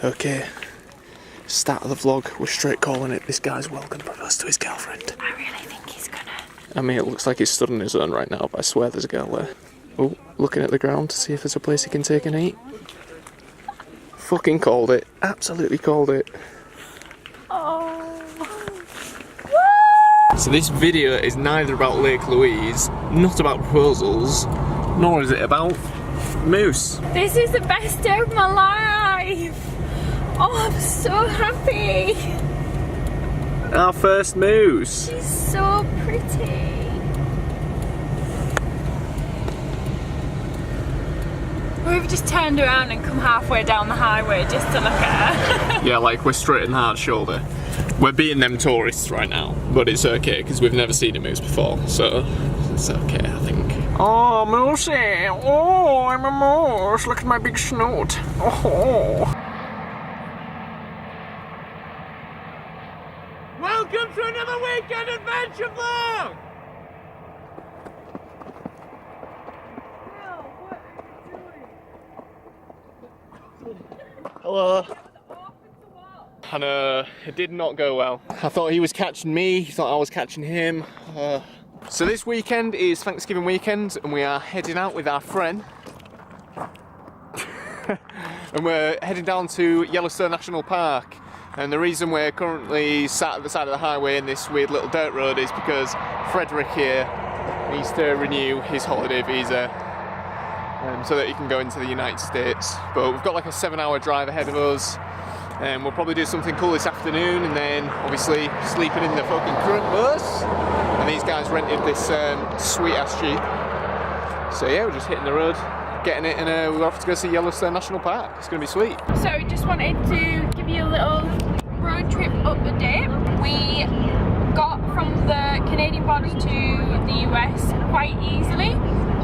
Okay, start of the vlog, we're straight calling it. This guy's well gonna propose to his girlfriend. I really think he's gonna. I mean, it looks like he's stood on his own right now, but I swear there's a girl there. Oh, looking at the ground to see if there's a place he can take and eat. Fucking called it. Absolutely called it. Oh. So this video is neither about Lake Louise, not about proposals, nor is it about moose. This is the best day of my life. Oh, I'm so happy. Our first moose. She's so pretty. We've just turned around and come halfway down the highway just to look at her. Yeah, like we're straight in the hard shoulder. We're beating them tourists right now, but it's okay because we've never seen a moose before, so it's okay, I think. Oh, moosey! Oh, I'm a moose! Look at my big snout! Oh! Welcome to another weekend adventure vlog! Hello. And it did not go well. I thought he was catching me, he thought I was catching him. So this weekend is Thanksgiving weekend and we are heading out with our friend. And we're heading down to Yellowstone National Park. And the reason we're currently sat at the side of the highway in this weird little dirt road is because Frederick here needs to renew his holiday visa so that he can go into the United States. But we've got like a 7-hour drive ahead of us. And we'll probably do something cool this afternoon and then obviously sleeping in the fucking current bus. And these guys rented this sweet ass Jeep. So yeah, we're just hitting the road, getting it, and we're off to go see Yellowstone National Park. It's going to be sweet. So just wanted to give you a little road trip update. We got from the Canadian border to the US quite easily.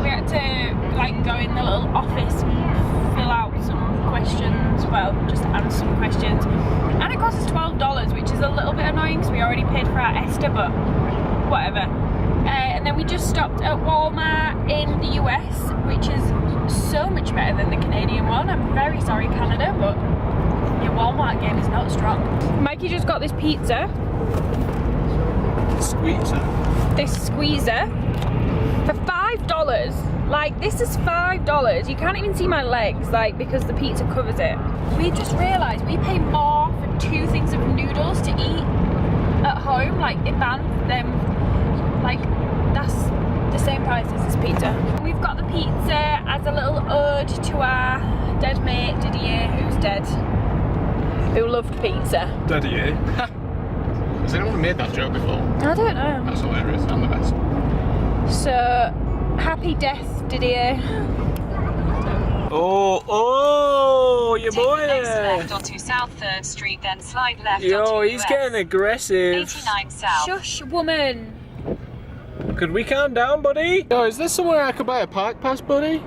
We had to like go in the little office and fill out some questions, well, just answer some questions, and it cost us $12, which is a little bit annoying because we already paid for our Esther, but whatever. And then we just stopped at Walmart in the US, which is so much better than the Canadian one. I'm very sorry, Canada, but your Walmart game is not strong. Mikey just got this pizza. Squeezer. This squeezer for $5. Like, this is $5. You can't even see my legs, like, because the pizza covers it. We just realised we pay more for 2 things of noodles to eat at home, like in Banff, than, like, that's the same price as this pizza. We've got the pizza as a little ode to our dead mate, Didier, who's dead, who loved pizza. Didier? Has anyone made that joke before? I don't know. That's hilarious, I'm the best. So, happy death, Didier. Oh, your boy! Take the next left onto South 3rd Street, then slide left onto Yo, he's US. getting aggressive. 89 South. Shush, woman. Could we calm down, buddy? Yo, is there somewhere I could buy a park pass, buddy?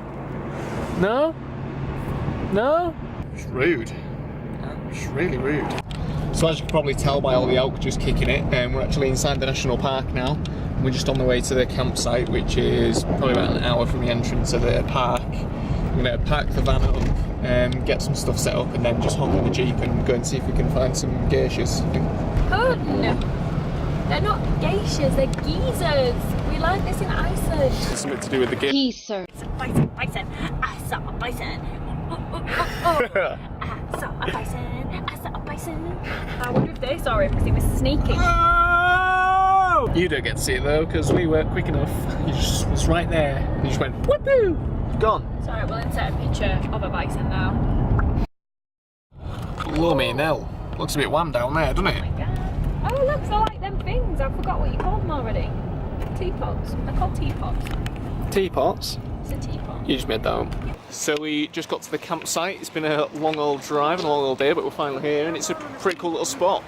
No? No? It's rude. It's really rude. So as you can probably tell by all the elk just kicking it, we're actually inside the national park now. We're just on the way to the campsite, which is probably about an hour from the entrance of the park. I'm going to park the van up, get some stuff set up, and then just hop in the Jeep and go and see if we can find some geishas. Oh no, they're not geishas, they're geezers. We learned this in Iceland. It's something to do with the Geezer. Bison, bison, I saw a bison. I saw a bison, I saw a bison. I wonder if they saw him because he was sneaking. Oh! You don't get to see it though, because we weren't quick enough. He just was right there. He just went whoopoo! Gone. Sorry, we'll insert a picture of a bison now. Blow me now. Looks a bit wham down there, doesn't Oh it? my god. Oh look, they're like them things. I forgot what you called them already. Teapots. They're called teapots. Teapots? It's a teapot. You just made that up. So we just got to the campsite. It's been a long old drive and a long old day, but we're finally here and it's a pretty cool little spot.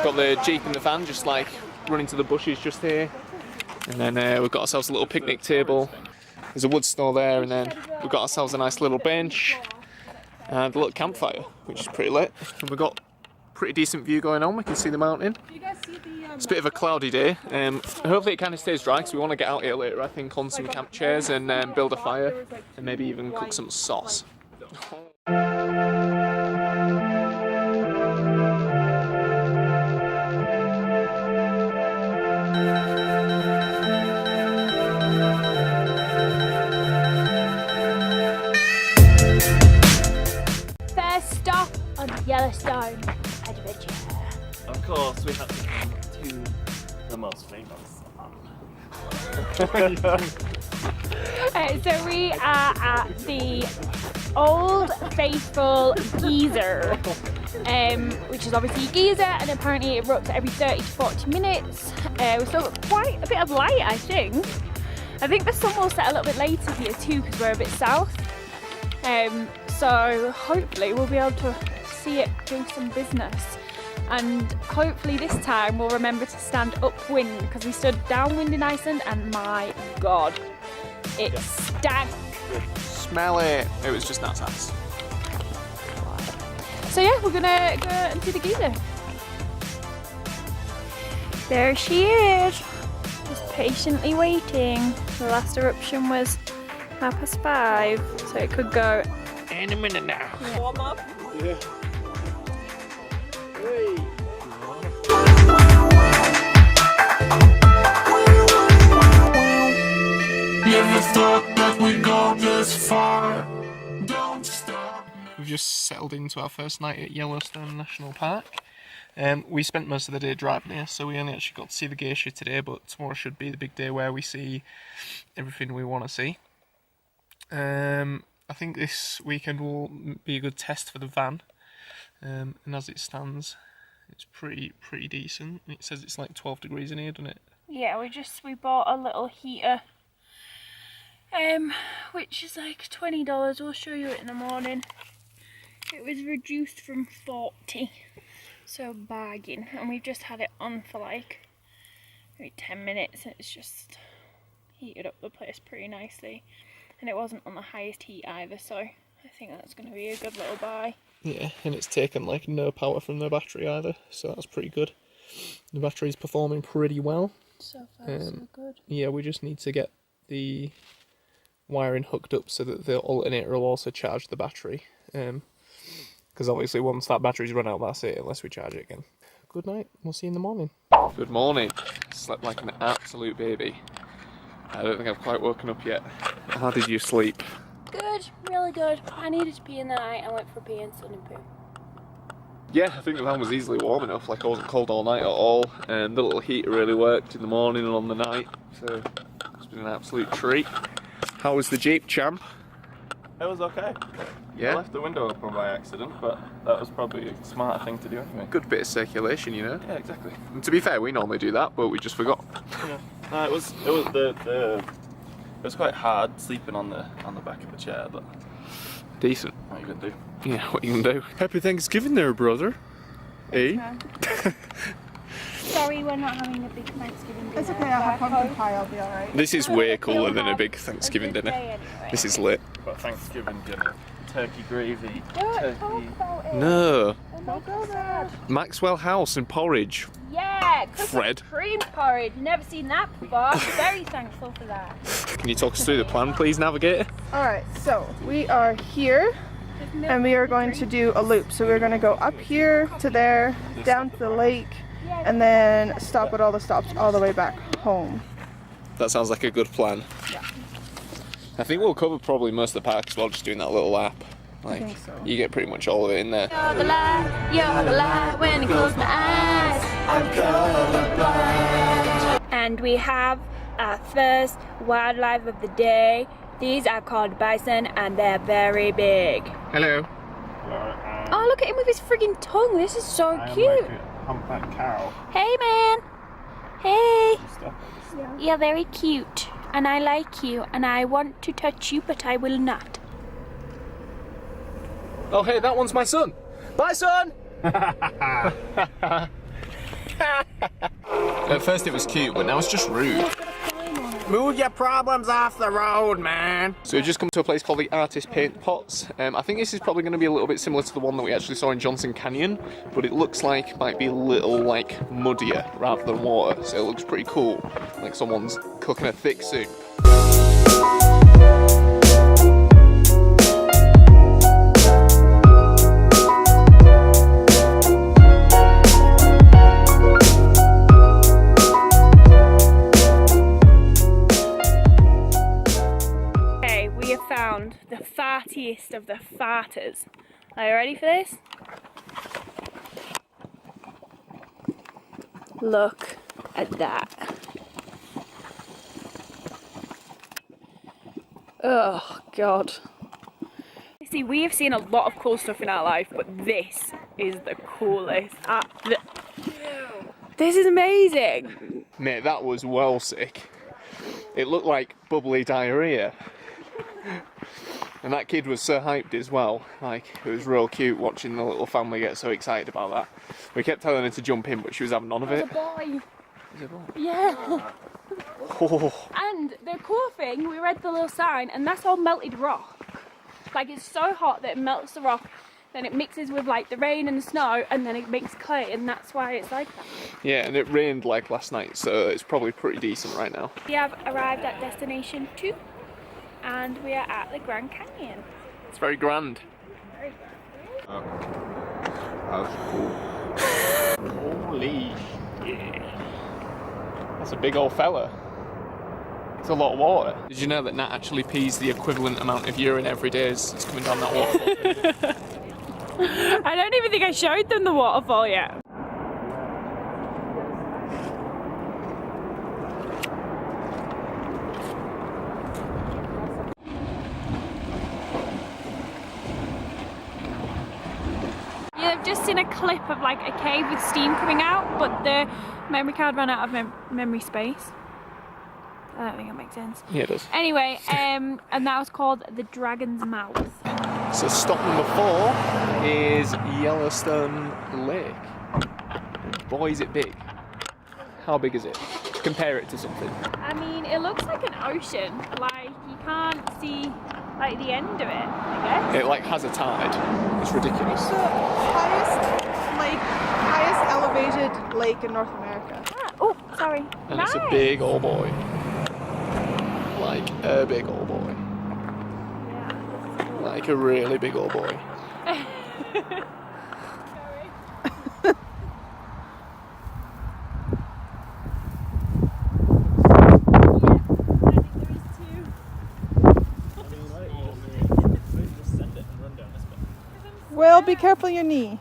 Got the Jeep and the van just like running to the bushes just here. And then we've got ourselves a little picnic table. There's a wood store there, and then we've got ourselves a nice little bench and a little campfire, which is pretty lit. And we've got pretty decent view going on. We can see the mountain. It's a bit of a cloudy day. Hopefully it kind of stays dry because we want to get out here later, I think, on some camp chairs and build a fire and maybe even cook some sauce. Yellowstone adventure. Of course, we have to come to the most famous one. So we are at the Old Faithful Geyser, which is obviously a geyser, and apparently it erupts every 30 to 40 minutes. We still got quite a bit of light, I think. I think the sun will set a little bit later here too because we're a bit south. So hopefully we'll be able to see it doing some business. And hopefully this time we'll remember to stand upwind because we stood downwind in Iceland and my god, it stank. Smell it. It was just not nice. So yeah, we're gonna go and see the geyser. There she is, just patiently waiting. The last eruption was 5:30, so it could go any minute now. Yeah. Warm up? Yeah. Never thought that we'd go this far. Don't stop. We've just settled into our first night at Yellowstone National Park. We spent most of the day driving here, so we only actually got to see the glacier today, but tomorrow should be the big day where we see everything we want to see. I think this weekend will be a good test for the van, and as it stands, it's pretty decent. It says it's like 12 degrees in here, doesn't it? Yeah, we bought a little heater, which is like $20. We'll show you it in the morning. It was reduced from 40, so bargain. And we've just had it on for like maybe 10 minutes, and it's just heated up the place pretty nicely. And it wasn't on the highest heat either, so I think that's going to be a good little buy. Yeah, and it's taken like no power from the battery either, so that's pretty good. The battery's performing pretty well. So far, so good. Yeah, we just need to get the wiring hooked up so that the alternator will also charge the battery. Because obviously once that battery's run out, that's it, unless we charge it again. Good night, we'll see you in the morning. Good morning. Slept like an absolute baby. I don't think I've quite woken up yet. How did you sleep? Good, really good. I needed to pee in the night. I went for a pee and sun and poo. Yeah, I think the van was easily warm enough, like I wasn't cold all night at all, and the little heater really worked in the morning and on the night, so it's been an absolute treat. How was the Jeep, champ? It was okay. Yeah? I left the window open by accident, but that was probably a smarter thing to do anyway. Good bit of circulation, you know? Yeah, exactly. And to be fair, we normally do that, but we just forgot. Yeah. No, it was quite hard sleeping on the back of the chair, but Decent. what are you gonna do? Yeah, what you gonna do? Happy Thanksgiving there, brother. Eh? Sorry, we're not having a big Thanksgiving dinner. It's okay, I'll have pumpkin pie, I'll be alright. This is way cooler than a big Thanksgiving dinner. This is lit. Got Thanksgiving dinner, turkey gravy, Don't turkey. talk about it. No. Don't go there. Maxwell House and porridge. Yeah, cookies Fred. cream porridge. Never seen that before. I'm very thankful for that. Can you talk us through the plan, please, Navigator? Alright, so we are here and we are going to do a loop. So we're going to go up here to there, down to the lake, and then stop at all the stops all the way back home. That sounds like a good plan. Yeah. I think we'll cover probably most of the park as well, just doing that little lap. Like, think so. You get pretty much all of it in there. You're the light when I close my eyes. I'm colorblind. And we have our first wildlife of the day. These are called bison and they're very big. Hello. Oh, look at him with his friggin' tongue. This is so cute. Humpback cow. Hey, man. Hey. Stop it. You're very cute. And I like you. And I want to touch you, but I will not. Oh, hey, that one's my son. Bye, son. At first it was cute, but now it's just rude. Move your problems off the road, man. So we've just come to a place called the Artist Paint Pots. I think this is probably going to be a little bit similar to the one that we actually saw in Johnson Canyon, but it looks like it might be a little like muddier rather than water. So it looks pretty cool, like someone's cooking a thick soup. Found the fartiest of the farters. Are you ready for this? Look at that. Oh God. See, we have seen a lot of cool stuff in our life, but this is the coolest. This is amazing. Mate, that was well sick. It looked like bubbly diarrhea. And that kid was so hyped as well. Like, it was real cute watching the little family get so excited about that. We kept telling her to jump in, but she was having none of it. It's a boy. Is it a boy? Yeah. Oh. And the cool thing, we read the little sign, and that's all melted rock. Like, it's so hot that it melts the rock, then it mixes with like the rain and the snow, and then it makes clay, and that's why it's like that. Yeah, and it rained like last night, so it's probably pretty decent right now. We have arrived at destination 2, and we are at the Grand Canyon. It's very grand. Very grand. That's cool. Holy shit. That's a big old fella. It's a lot of water. Did you know that Nat actually pees the equivalent amount of urine every day as it's coming down that waterfall? I don't even think I showed them the waterfall yet. I've just seen a clip of like a cave with steam coming out, but the memory card ran out of memory space. I don't think that makes sense. Yeah, it does. Anyway, and that was called the Dragon's Mouth. So stop number 4 is Yellowstone Lake. And boy, is it big. How big is it? Compare it to something. I mean, it looks like an ocean. Like, you can't see like the end of it, I guess. It like has a tide. It's ridiculous. It's the highest elevated lake in North America. Ah, oh, sorry. And Nice. it's a big old boy. Like a big old boy. Yeah. Like a really big old boy. Will, be careful your knee.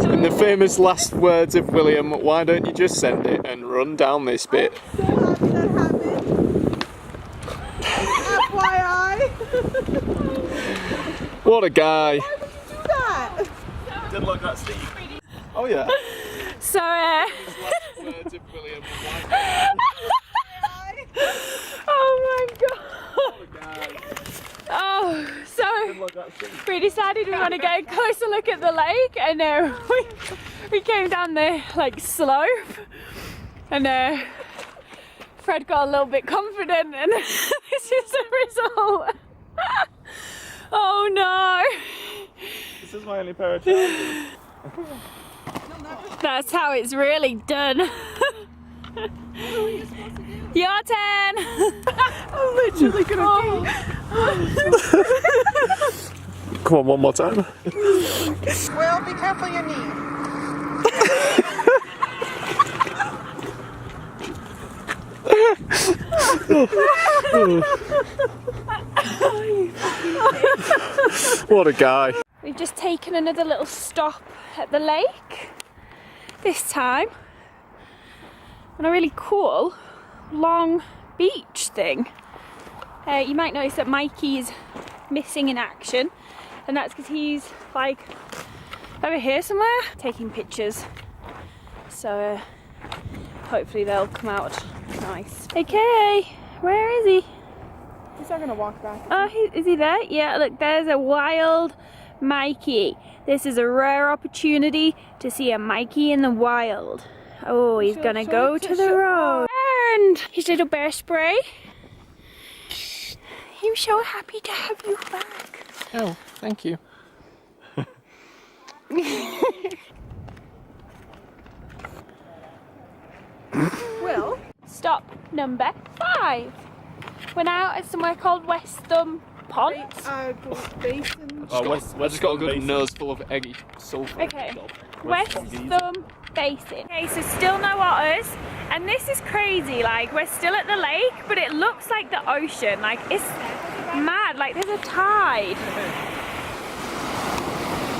In the famous last words of William, why don't you just send it and run down this bit? So happy that happened. FYI. What a guy. Why would you do that? Didn't look that steep. Oh yeah. So, Last words of William, why oh my god. Oh, so we decided we want to get a closer look at the lake, and we came down the like slope, and Fred got a little bit confident, and this is the result. Oh no! This is my only pair of trousers. That's how it's really done. Your turn! I'm literally gonna Come on, one more time. Will, be careful your knee. What a guy. We've just taken another little stop at the lake, this time on a really cool long beach thing. You might notice that Mikey's missing in action, and that's because he's like over here somewhere taking pictures, so hopefully they'll come out nice. Okay, where is he? He's not gonna walk back. Oh, is he there? Yeah, look, there's a wild Mikey. This is a rare opportunity to see a Mikey in the wild. Oh, he's gonna go to the road. And his little bear spray. He was so happy to have you back. Oh, thank you. Will? Stop number 5. We're now at somewhere called West Thumb Pond. Basin. I just got a good nose full of eggy sulphur. Okay, West Thumb Basin. Okay, so still no otters, and this is crazy. Like, we're still at the lake, but it looks like the ocean. Like, it's mad. Like, there's a tide.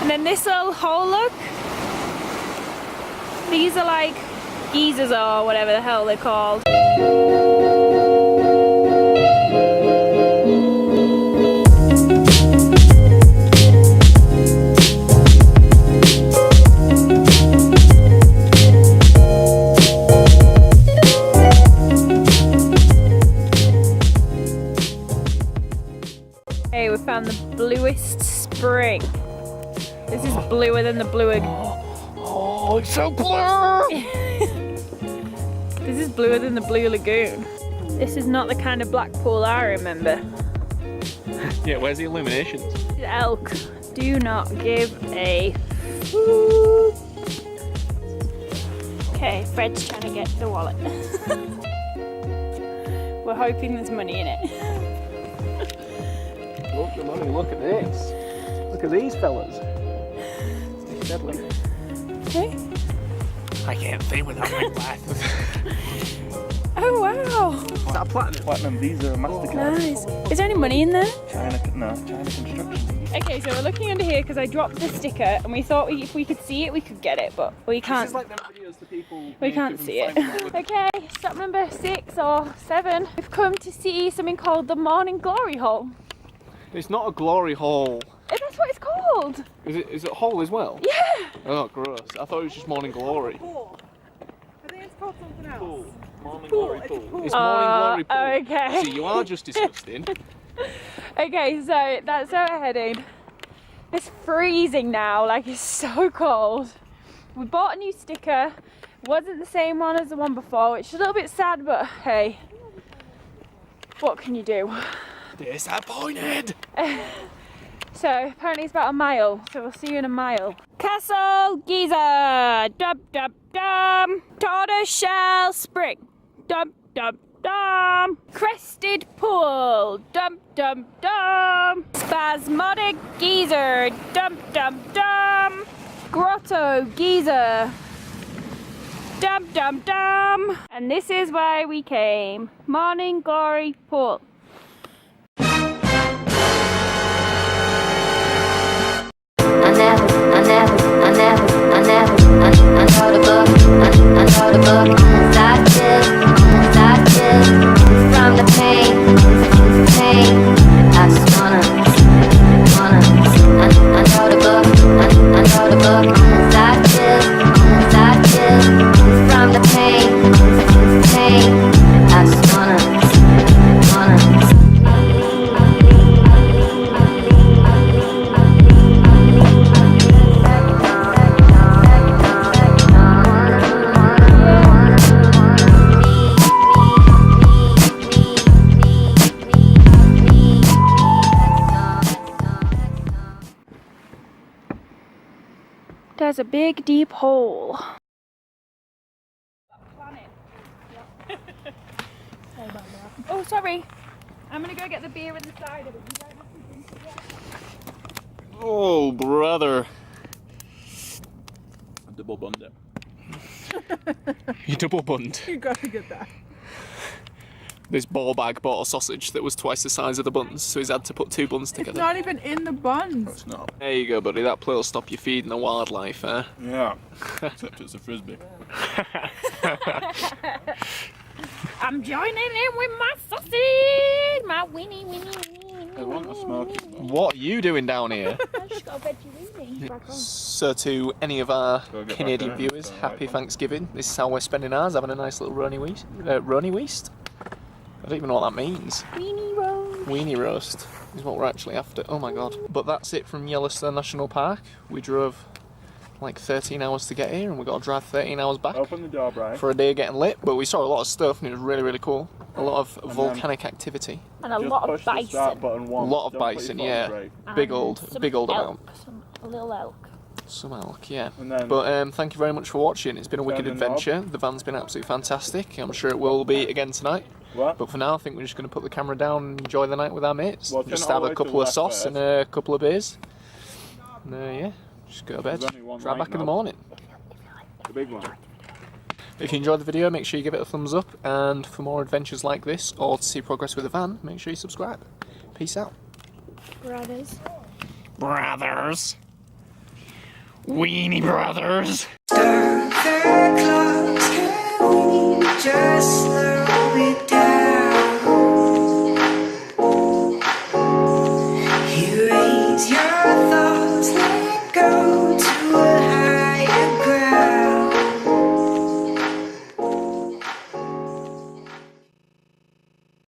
And then this little hole, look. These are like geezers or whatever the hell they're called. Hey, we found the bluest spring. This is bluer than the blue. Oh, it's so blue! This is bluer than the Blue Lagoon. This is not the kind of black pool I remember. Yeah, where's the illuminations? Elk, do not give a food. Okay, Fred's trying to get the wallet. We're hoping there's money in it. Look the money, look at this. Look at these fellas. It's deadly. Okay. I can't think without my glasses. Oh wow. Is that platinum? Platinum, these are MasterCard. Nice. Is there any money in there? China Construction. Okay, so we're looking under here because I dropped the sticker and we thought if we could see it, we could get it, but we can't. This is like them videos the people We can't see it. Okay, stop number 6 or 7. We've come to see something called the Morning Glory Hole. It's not a glory hole. That's what it's called. Is it a hole as well? Yeah. Oh, gross. I thought it was just morning glory. Pool. I think it's called something else. Morning glory pool. It's morning glory pool. Okay. See, you are just disgusting. Okay, so that's where we're heading. It's freezing now, like it's so cold. We bought a new sticker. It wasn't the same one as the one before, which is a little bit sad, but hey, what can you do? Disappointed. So apparently it's about a mile, so we'll see you in a mile. Castle Giza, dum dum dum. Tortoiseshell Spring, dum dum dum. Crested Pool, dum dum dum. Spasmodic Geyser, dum dum dum. Grotto Giza, dum dum dum. And this is why we came. Morning Glory Pool. From the pain, I just wanna, I know the book, I know the book, from the pain, I just wanna. There's a big deep hole. Oh, sorry. I'm gonna go get the beer in the cider, but you don't have to drink it yet. Oh, brother. Double bund it. You double bunned. You gotta get that. This ball bag bought a sausage that was twice the size of the buns, so he's had to put 2 buns It's together. not even in the buns. It's not. There you go, buddy. That play will stop you feeding the wildlife, eh? Yeah. Except it's a frisbee. I'm joining in with my sausage, my weenie. I want a smoky one. What are you doing down here? I just got a veggie weenie. Back on. So to any of our Go get Canadian back there. viewers, Alright, happy then. Thanksgiving. This is how we're spending ours, having a nice little runny weast. I don't even know what that means. Weenie roll. Weenie roast is what we're actually after. Oh my god. But that's it from Yellowstone National Park. We drove like 13 hours to get here and we got to drive 13 hours back Open the door, Brian. for a day getting lit. But we saw a lot of stuff and it was really, really cool. A lot of then volcanic activity. And a Just lot of push the start bison. button A once. lot of Don't put your bison, foot on yeah. the brake. Big And old some amount. A little elk. Some elk, yeah. And then But thank you very much for watching. It's been a wicked Turn the knob. adventure. The van's been absolutely fantastic. I'm sure it will be again tonight. what? But for now, I think we're just going to put the camera down and enjoy the night with our mates. Well, turn Just it all have the a way to couple the of left sauce first. and a couple of beers. And yeah, just go to bed. There's only one Drive light back in the knob. morning. The big one. If you enjoyed the video, make sure you give it a thumbs up. And for more adventures like this, or to see progress with the van, make sure you subscribe. Peace out. Brothers. Brothers. Weenie brothers. Go perfect close. Can we just